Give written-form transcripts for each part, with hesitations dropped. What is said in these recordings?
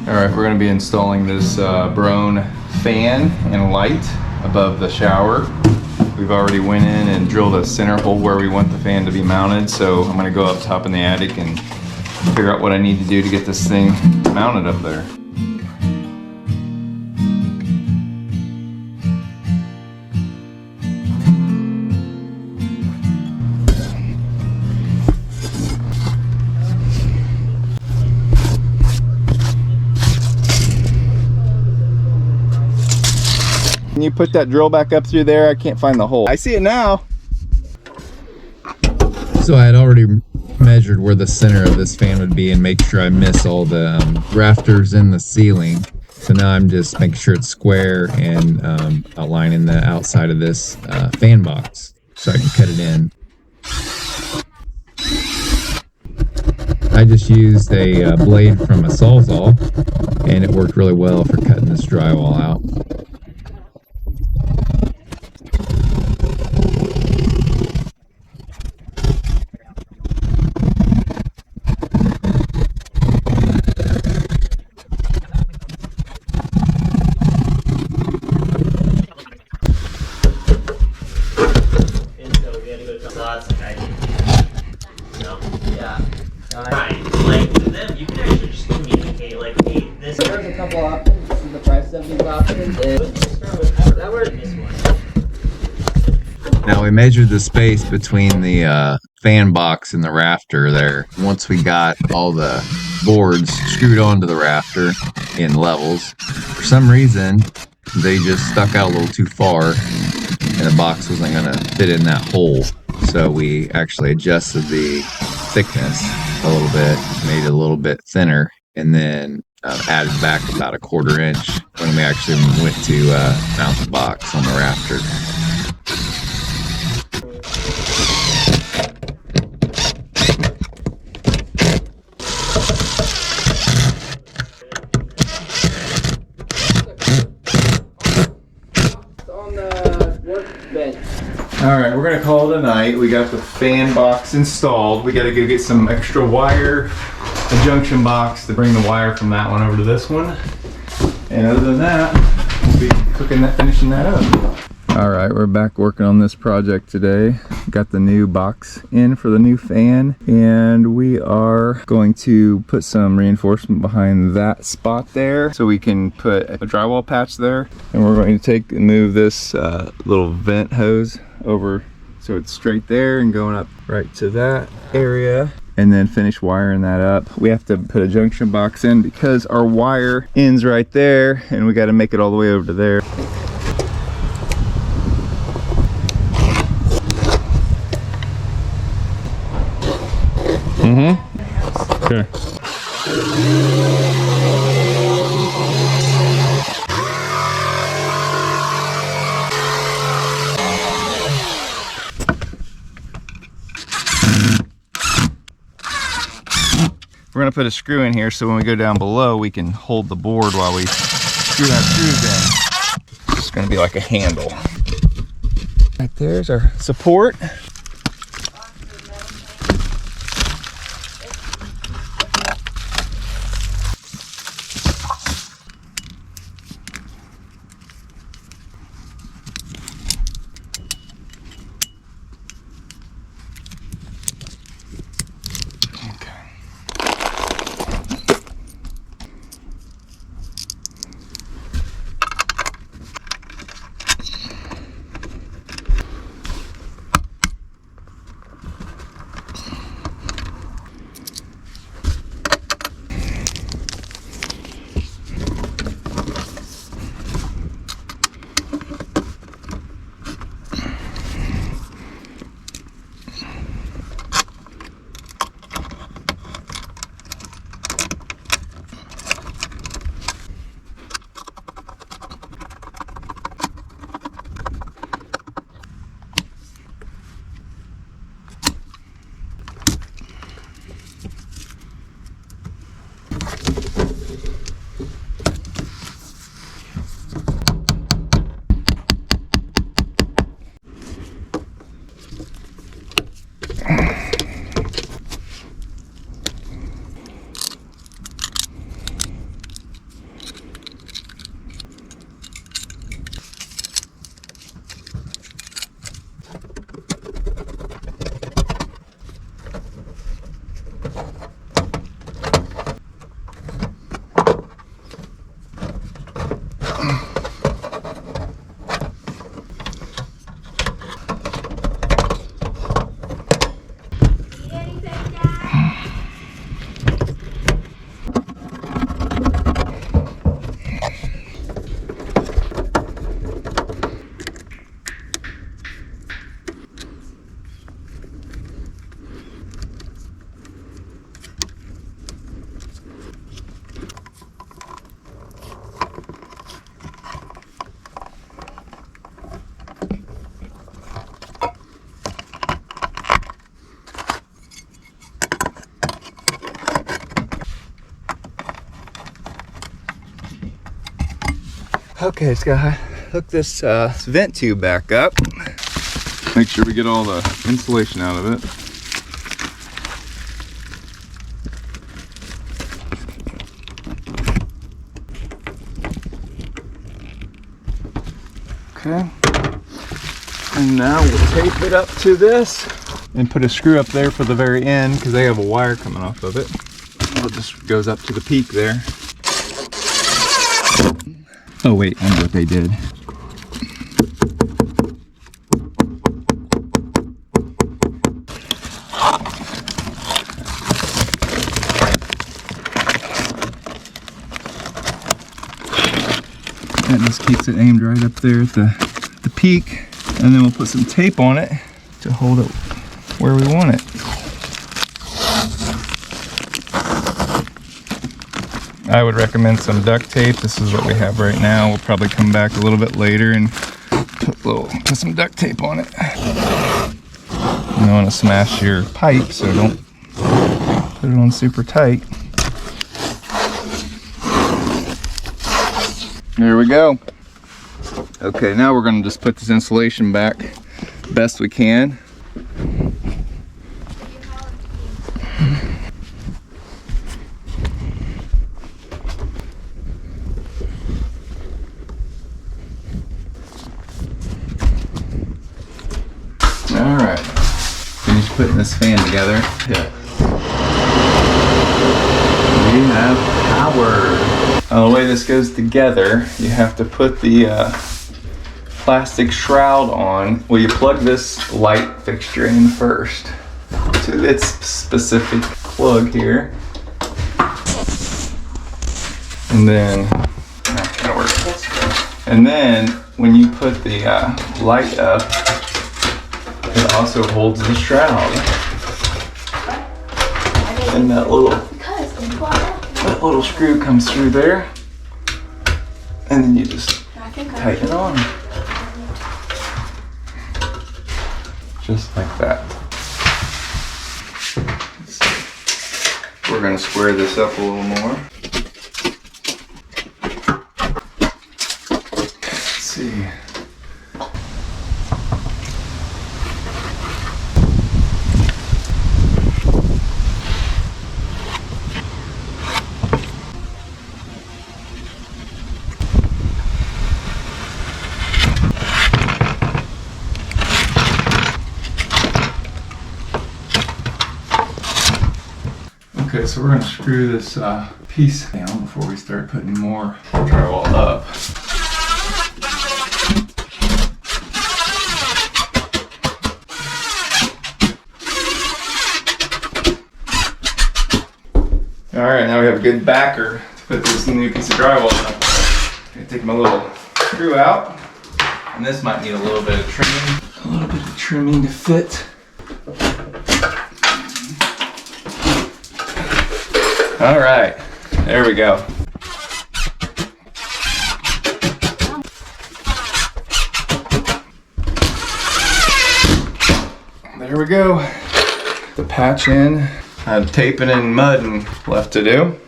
Alright, we're going to be installing this Broan fan and light above the shower. We've already went in and drilled a center hole where we want the fan to be mounted, so I'm going to go up top in the attic and figure out what I need to do to get this thing mounted up there. Can you put that drill back up through there? I can't find the hole. I see it now. So I had already measured where the center of this fan would be and make sure I miss all the rafters in the ceiling. So now I'm just making sure it's square and outlining the outside of this fan box so I can cut it in. I just used a blade from a Sawzall and it worked really well for cutting this drywall out. Like to them, you can actually just communicate like, hey, this. There's a couple options. This is the price of these options. That works. Now we measured the space between the fan box and the rafter there. Once we got all the boards screwed onto the rafter in levels, for some reason they just stuck out a little too far and the box wasn't going to fit in that hole. So we actually adjusted the thickness a little bit, made it a little bit thinner, and then added back about 1/4 inch when we actually went to mount the box on the rafter. On the workbench. Alright, we're going to call it a night. We got the fan box installed. We got to go get some extra wire, a junction box to bring the wire from that one over to this one. And other than that, we'll be finishing that up. Alright, we're back working on this project today. Got the new box in for the new fan, and we are going to put some reinforcement behind that spot there so we can put a drywall patch there. And we're going to take and move this little vent hose over so it's straight there and going up right to that area, and then finish wiring that up. We have to put a junction box in because our wire ends right there and we got to make it all the way over to there. Okay. We're going to put a screw in here so when we go down below we can hold the board while we screw that screws in. It's just going to be like a handle. Right there's our support. Okay, just gotta hook this vent tube back up. Make sure we get all the insulation out of it. Okay. And now we'll tape it up to this and put a screw up there for the very end because they have a wire coming off of it. It just goes up to the peak there. Oh wait, I know what they did. That just keeps it aimed right up there at the peak, and then we'll put some tape on it to hold it where we want it. I would recommend some duct tape. This is what we have right now. We'll probably come back a little bit later and put some duct tape on it. You don't want to smash your pipe, so don't put it on super tight. There we go. Okay, now we're going to just put this insulation back best we can. All right, finish putting this fan together. Yeah. We have power. The way this goes together, you have to put the plastic shroud on. Well, you plug this light fixture in first to its specific plug here, and then that'll work. And then when you put the light up, it also holds the shroud. And that little screw comes through there, and then you just tighten it on. Just like that. We're going to square this up a little more. Let's see. Okay, so we're going to screw this piece down before we start putting more drywall up. Alright, now we have a good backer to put this new piece of drywall on. I'm going to take my little screw out, and this might need a little bit of trimming. A little bit of trimming to fit. All right, there we go. There we go. The patch in. I have taping and mudding left to do.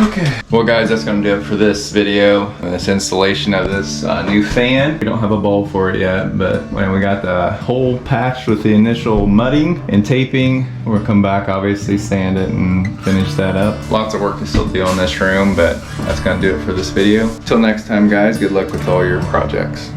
Okay. Well guys, that's gonna do it for this video. This installation of this new fan. We don't have a bulb for it yet, but when we got the hole patched with the initial mudding and taping, we'll come back, obviously sand it and finish that up. Lots of work to still do in this room, but that's gonna do it for this video. Till next time guys, good luck with all your projects.